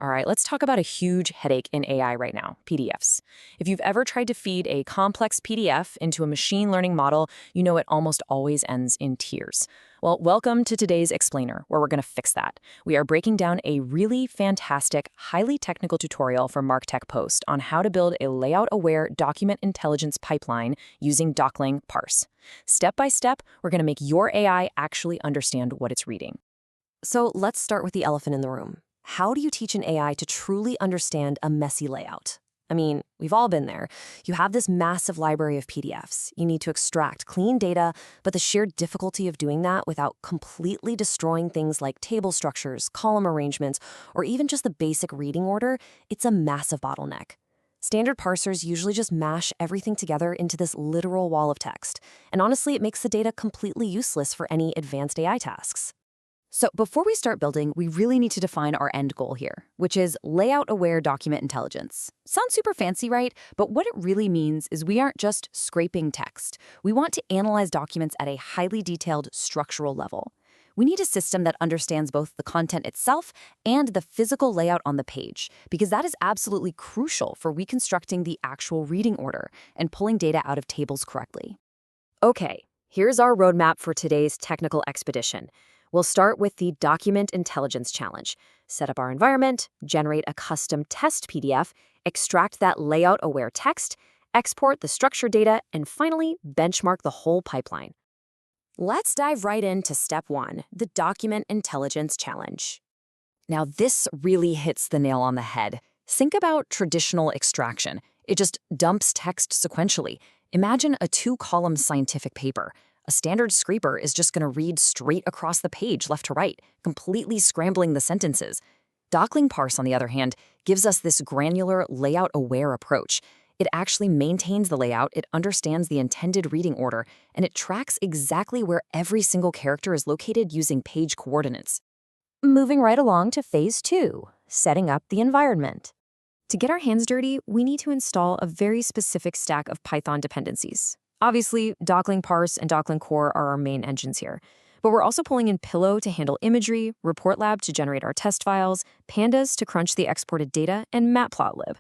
All right, let's talk about a huge headache in AI right now, PDFs. If you've ever tried to feed a complex PDF into a machine learning model, you know it almost always ends in tears. Well, welcome to today's Explainer, where we're going to fix that. We are breaking down a really fantastic, highly technical tutorial from MarkTech Post on how to build a layout-aware document intelligence pipeline using Docling Parse. Step by step, we're going to make your AI actually understand what it's reading. So let's start with the elephant in the room. How do you teach an AI to truly understand a messy layout? I mean, we've all been there. You have this massive library of PDFs. You need to extract clean data, but the sheer difficulty of doing that without completely destroying things like table structures, column arrangements, or even just the basic reading order, it's a massive bottleneck. Standard parsers usually just mash everything together into this literal wall of text. And honestly, it makes the data completely useless for any advanced AI tasks. So before we start building, we really need to define our end goal here, which is layout-aware document intelligence. Sounds super fancy, right? But what it really means is we aren't just scraping text. We want to analyze documents at a highly detailed structural level. We need a system that understands both the content itself and the physical layout on the page, because that is absolutely crucial for reconstructing the actual reading order and pulling data out of tables correctly. Okay, here's our roadmap for today's technical expedition. We'll start with the Document Intelligence Challenge. Set up our environment, generate a custom test PDF, extract that layout-aware text, export the structured data, and finally, benchmark the whole pipeline. Let's dive right into step 1, the Document Intelligence Challenge. Now, this really hits the nail on the head. Think about traditional extraction. It just dumps text sequentially. Imagine a 2-column scientific paper. A standard scraper is just going to read straight across the page, left to right, completely scrambling the sentences. Docling Parse, on the other hand, gives us this granular, layout-aware approach. It actually maintains the layout, it understands the intended reading order, and it tracks exactly where every single character is located using page coordinates. Moving right along to phase 2, setting up the environment. To get our hands dirty, we need to install a very specific stack of Python dependencies. Obviously, Docling Parse and Docling Core are our main engines here. But we're also pulling in Pillow to handle imagery, ReportLab to generate our test files, Pandas to crunch the exported data, and Matplotlib.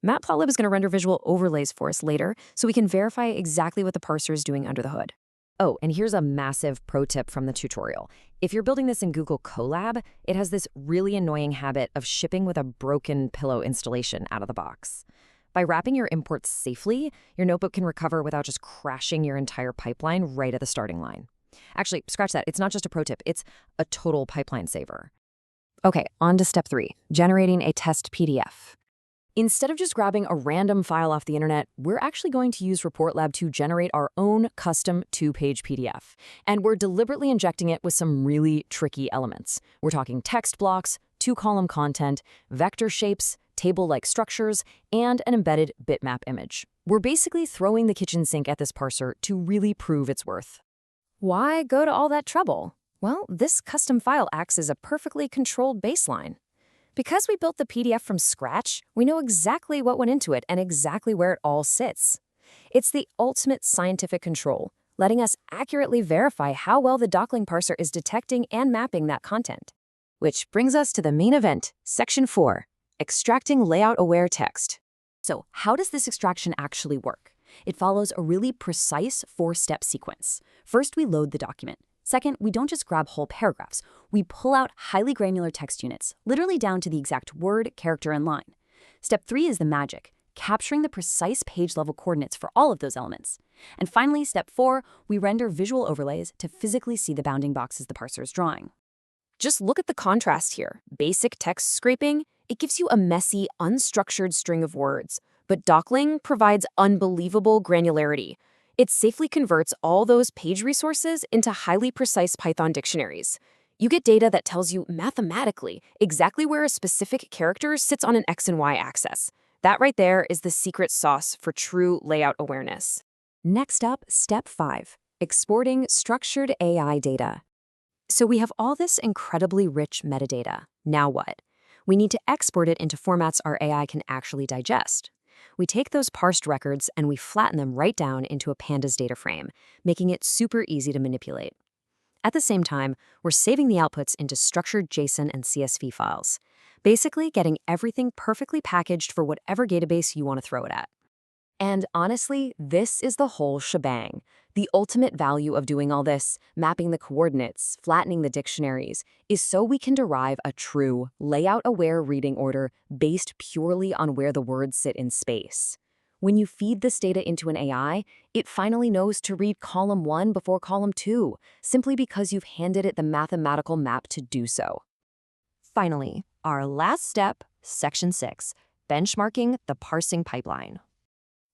Matplotlib is going to render visual overlays for us later, so we can verify exactly what the parser is doing under the hood. Oh, and here's a massive pro tip from the tutorial. If you're building this in Google Colab, it has this really annoying habit of shipping with a broken Pillow installation out of the box. By wrapping your imports safely, your notebook can recover without just crashing your entire pipeline right at the starting line. Actually, scratch that. It's not just a pro tip. It's a total pipeline saver. Okay, on to step 3, generating a test PDF. Instead of just grabbing a random file off the internet, we're actually going to use ReportLab to generate our own custom 2-page PDF. And we're deliberately injecting it with some really tricky elements. We're talking text blocks, 2-column content, vector shapes, table-like structures, and an embedded bitmap image. We're basically throwing the kitchen sink at this parser to really prove its worth. Why go to all that trouble? Well, this custom file acts as a perfectly controlled baseline. Because we built the PDF from scratch, we know exactly what went into it and exactly where it all sits. It's the ultimate scientific control, letting us accurately verify how well the Docling parser is detecting and mapping that content. Which brings us to the main event, section 4. Extracting layout-aware text. So how does this extraction actually work? It follows a really precise 4-step sequence. First, we load the document. Second, we don't just grab whole paragraphs. We pull out highly granular text units, literally down to the exact word, character, and line. Step 3 is the magic, capturing the precise page-level coordinates for all of those elements. And finally, step 4, we render visual overlays to physically see the bounding boxes the parser is drawing. Just look at the contrast here. Basic text scraping, it gives you a messy, unstructured string of words. But Docling provides unbelievable granularity. It safely converts all those page resources into highly precise Python dictionaries. You get data that tells you mathematically exactly where a specific character sits on an X and Y axis. That right there is the secret sauce for true layout awareness. Next up, step 5, exporting structured AI data. So we have all this incredibly rich metadata. Now what? We need to export it into formats our AI can actually digest. We take those parsed records and we flatten them right down into a Pandas data frame, making it super easy to manipulate. At the same time, we're saving the outputs into structured JSON and CSV files. basically getting everything perfectly packaged for whatever database you want to throw it at. And honestly, this is the whole shebang. The ultimate value of doing all this, mapping the coordinates, flattening the dictionaries, is so we can derive a true, layout-aware reading order based purely on where the words sit in space. When you feed this data into an AI, it finally knows to read column 1 before column 2, simply because you've handed it the mathematical map to do so. Finally, our last step, Section 6, benchmarking the parsing pipeline.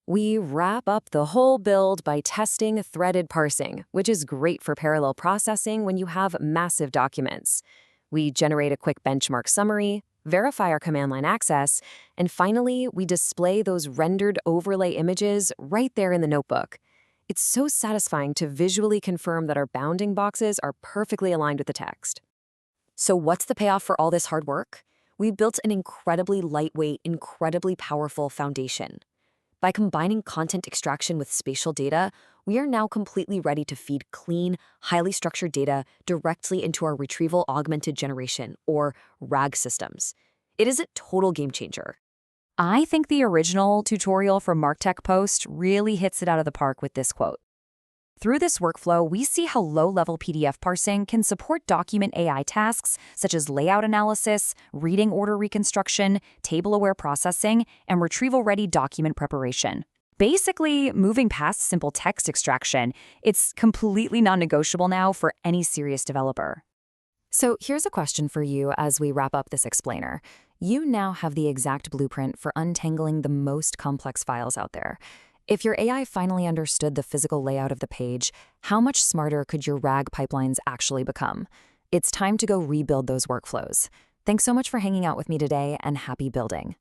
We wrap up the whole build by testing threaded parsing, which is great for parallel processing when you have massive documents. We generate a quick benchmark summary, verify our command line access, and finally, we display those rendered overlay images right there in the notebook. It's so satisfying to visually confirm that our bounding boxes are perfectly aligned with the text. So what's the payoff for all this hard work? We've built an incredibly lightweight, incredibly powerful foundation. By combining content extraction with spatial data, we are now completely ready to feed clean, highly structured data directly into our Retrieval-Augmented Generation, or RAG systems. It is a total game changer. I think the original tutorial from MarkTech Post really hits it out of the park with this quote. Through this workflow, we see how low-level PDF parsing can support document AI tasks such as layout analysis, reading order reconstruction, table-aware processing, and retrieval-ready document preparation. Basically, moving past simple text extraction, it's completely non-negotiable now for any serious developer. So here's a question for you as we wrap up this explainer. You now have the exact blueprint for untangling the most complex files out there. If your AI finally understood the physical layout of the page, how much smarter could your RAG pipelines actually become? It's time to go rebuild those workflows. Thanks so much for hanging out with me today, and happy building.